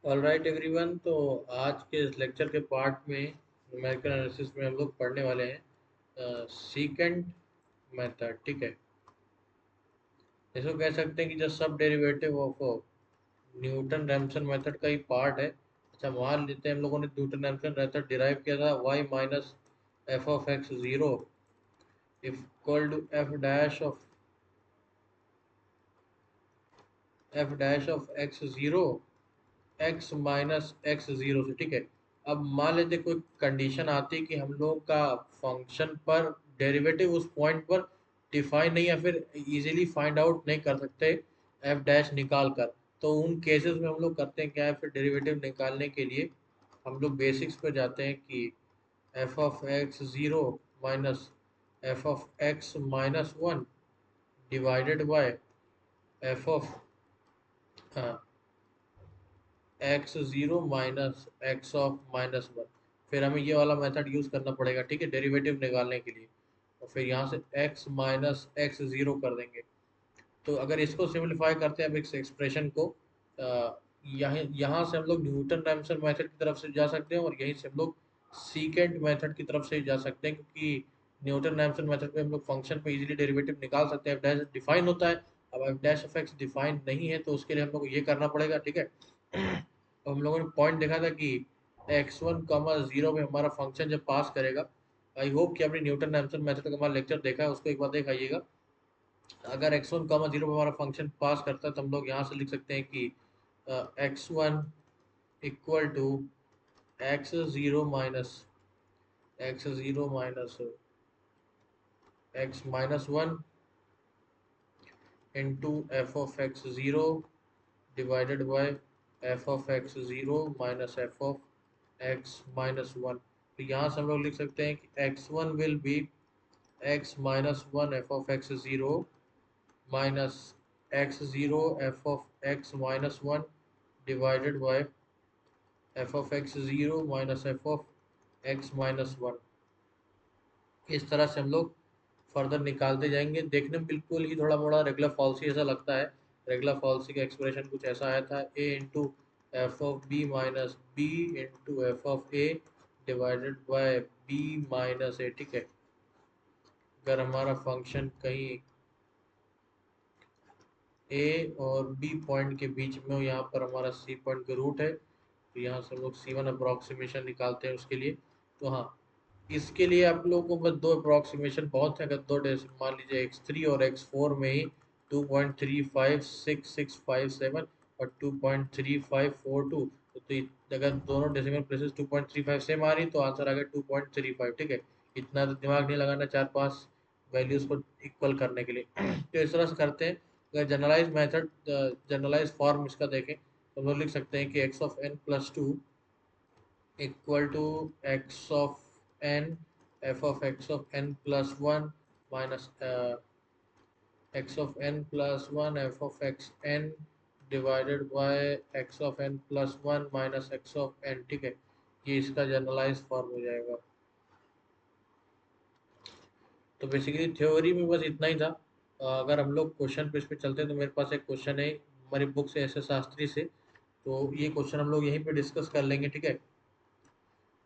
All right everyone. तो आज के इस लेक्चर के पार्ट में न्यूमेरिकल एनालिसिस में हम लोग पढ़ने वाले हैं सीकेंट मेथड। ठीक है, इसको कह सकते हैं कि जो सब derivative of Newton Ramson method का ही पार्ट है। अच्छा, मान लेते हैं हम लोगों ने न्यूटन रैमसन मेथड डिराइव किया था y minus F of X zero equal to F dash of X zero X minus X zero से। ठीक है, अब मान लेते कोई कंडीशन आती है कि हम लोग का फंक्शन पर डेरिवेटिव उस पॉइंट पर डिफाइन नहीं, या फिर इजीली फाइंड आउट नहीं कर सकते एफ डैश निकाल कर। तो उन केसेस में हम लोग करते हैं क्या है, फिर डेरिवेटिव निकालने के लिए हम लोग बेसिक्स पे जाते हैं कि F of X zero minus F of X minus one divided by F of X zero minus X of minus one. फिर हमें ये वाला मेथड यूज़ करना पड़ेगा, ठीक है, डेरिवेटिव निकालने के लिए। और फिर यहाँ से एक्स माइनस एक्स ज़ीरो कर देंगे। तो अगर इसको सिंपलीफाई करते हैं अब इस एक्सप्रेशन को, यहाँ यहाँ से हम लोग न्यूटन रैमसन मेथड की तरफ से जा सकते हैं, और यहीं से हम लोग सीकेंट मेथड की तरफ से जा सकते हैं, क्योंकि न्यूटन रैमसन मेथड पे हम लोग फंक्शन पे इजीली डेरिवेटिव निकाल सकते हैं। एफ डैश डिफाइन होता है, अब F dash of x define नहीं है, तो उसके लिए हम लोग ये करना पड़ेगा। ठीक है, तो हम लोगों ने पॉइंट देखा था कि एक्स वन कॉमा जीरो में हमारा फंक्शन जब पास करेगा, आई होप कि आपने न्यूटन रैमसन मेथड का हमारा लेक्चर देखा है, उसको एक बार देख आइएगा। अगर एक्स वन कॉमा जीरो पे हमारा फंक्शन पास करता है तो हम लोग यहाँ से लिख सकते हैं कि X one equal to X zero minus X minus one into F of X zero divided by F of X zero minus F of X minus one. तो यहाँ से हम लोग लिख सकते हैं कि X one will be X minus one F of X zero minus X zero F of X minus one divided by F of X zero minus F of X minus one. इस तरह से हम लोग further निकालते जाएंगे। देखने में बिल्कुल ही थोड़ा मोड़ा रेगुलर फॉल्सी ऐसा लगता है। रेगुलर फॉल्सी का एक्सप्रेशन कुछ ऐसा आया था, A into F of B minus B into F of A divided by B minus A. ठीक है, अगर हमारा फंक्शन कहीं ए और बी पॉइंट के बीच में हो, यहाँ पर हमारा सी पॉइंट का रूट है, तो यहाँ से हम लोग सी वन अप्रोक्सीमेशन निकालते हैं उसके लिए। तो हाँ, इसके लिए आप लोगों को बस दो अप्रोक्सीमेशन बहुत है। अगर दो डेसिमल मान लीजिए एक्स थ्री और एक्स फोर में ही 2.35667 और 2.3542, अगर दोनों डेसिमल प्लेसेस 2.35 सेम आ रही तो आंसर आ गया 2.35। ठीक है, इतना तो दिमाग नहीं लगाना चार पांच वैल्यूज को इक्वल करने के लिए। तो इस तरह से करते हैं। अगर जनरलाइज मेथड, जनरलाइज फॉर्म इसका देखें तो हम लोग लिख सकते हैं कि X of N plus two equal to X of N F of X of N plus one minus X of N plus one F of X N divided by X of N plus one minus X of N. ठीक है, ये इसका generalise form हो जाएगा। तो basically theory में बस इतना ही था। अगर हम लोग क्वेश्चन पे इस पे चलते हैं तो मेरे पास एक क्वेश्चन है हमारी बुक से, एस एस शास्त्री से। तो ये क्वेश्चन हम लोग यहीं पे डिस्कस कर लेंगे। ठीक है,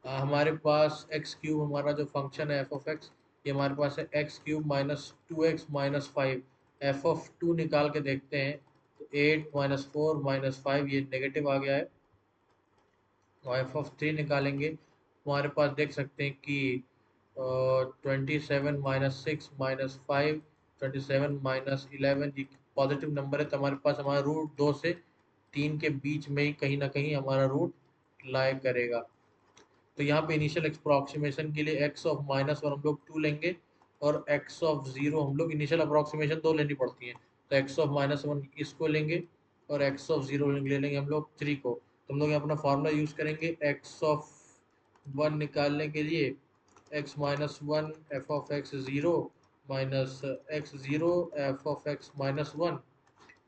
हमारे पास एक्स क्यूब हमारा जो फंक्शन है एफ ऑफ एक्स, ये हमारे पास है X cube minus two X minus five. F of two निकाल के देखते हैं तो eight minus four minus five, ये नेगेटिव आ गया है। और एफ ऑफ थ्री निकालेंगे हमारे पास देख सकते हैं कि 27 minus six minus five, 27 minus eleven, ये पॉजिटिव नंबर है, तो हमारे पास हमारा रूट दो से तीन के बीच में ही कहीं ना कहीं हमारा रूट लाई करेगा। तो यहाँ पे इनिशियल अप्रोक्सीमेशन के लिए एक्स ऑफ माइनस वन हम लोग टू लेंगे, और एक्स ऑफ जीरो हम लोग इनिशियल अप्रोक्सीमेशन दो लेनी पड़ती है, तो एक्स ऑफ माइनस वन इसको लेंगे, और एक्स ऑफ जीरो ले लेंगे हम लोग थ्री को। तो हम लोग यहाँ अपना फार्मूला यूज करेंगे एक्स ऑफ वन निकालने के लिए, x minus one F of X zero minus X zero F of X minus one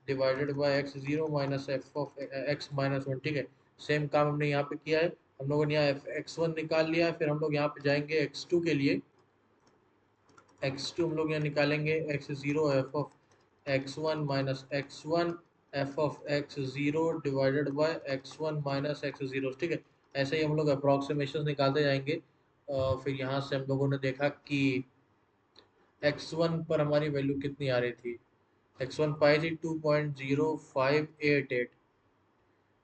divided by x zero minus F of X minus one. ठीक है, सेम काम हमने यहाँ पे किया है। हम लोगों ने यहाँ एक्स वन निकाल लिया है, फिर हम लोग यहाँ पे जाएंगे एक्स टू के लिए। एक्स टू हम लोग यहाँ निकालेंगे x zero F of x one minus x one F of X zero divided by x one minus X zero, ठीक है। ऐसे ही हम लोग अप्रॉक्सीमेशन निकालते जाएंगे। फिर यहाँ से हम लोगों ने देखा कि एक्स वन पर हमारी वैल्यू कितनी आ रही थी। एक्स वन पाई थी 2.0588।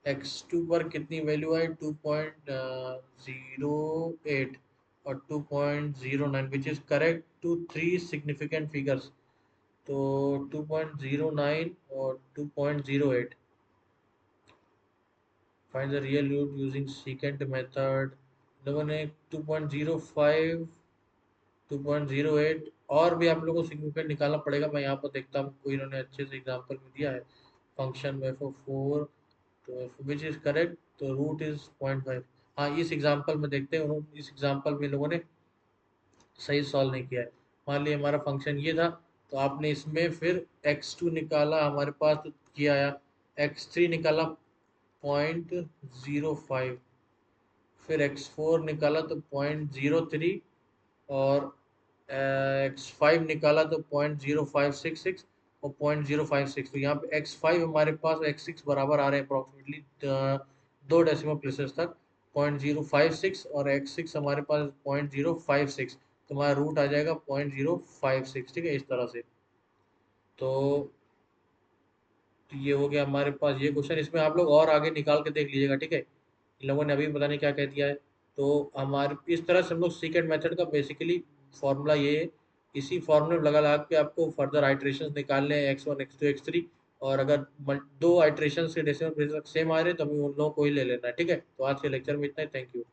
एक्स टू पर कितनी वैल्यू आई, 2.08 और 2.09, which is correct to three significant figures. तो 2.09 और 2.08। Find the real root using secant method. लोगों ने 2.05, 2.08 और भी आप लोगों को सिग्निफिकेंट निकालना पड़ेगा। मैं यहाँ पर देखता हूँ कोई इन्होंने अच्छे से एग्जांपल में दिया है। फंक्शन में फॉर फोर, तो विच इज करेक्ट, तो रूट इज 0.5। हाँ, इस एग्जांपल में देखते हैं, उन्होंने इस एग्जांपल में लोगों ने सही सॉल्व नहीं किया है। मान लिया हमारा फंक्शन ये था, तो आपने इसमें फिर x2 निकाला हमारे पास, तो ये आया। x3 निकाला 0.05, फिर x4 निकाला तो 0.03, और x5 निकाला तो 0.0566 और 0.056। तो यहाँ पे x5 हमारे पास x6 बराबर आ रहे हैं अप्रॉक्सीमेटली 2 डेसिमल प्लेसेस तक, 0.056, और x6 हमारे पास 0.056। तो हमारा रूट आ जाएगा 0.056, ठीक है, इस तरह से। तो ये हो गया हमारे पास ये क्वेश्चन। इसमें आप लोग और आगे निकाल के देख लीजिएगा, ठीक है। इन लोगों ने अभी पता नहीं क्या कह दिया है। तो हमारे इस तरह से हम लोग सीकेंट मेथड का बेसिकली फॉर्मूला ये है। इसी फॉर्मूले में लगा लगा के आपको फर्दर आइट्रेशन निकालने हैं, x1 x2 x3। और अगर दो आइट्रेशन के डेसिमल प्लेस सेम आ रहे हैं तो हमें उन लोगों को ही ले लेना है, ठीक है। तो आज के लेक्चर में इतना ही। Thank you.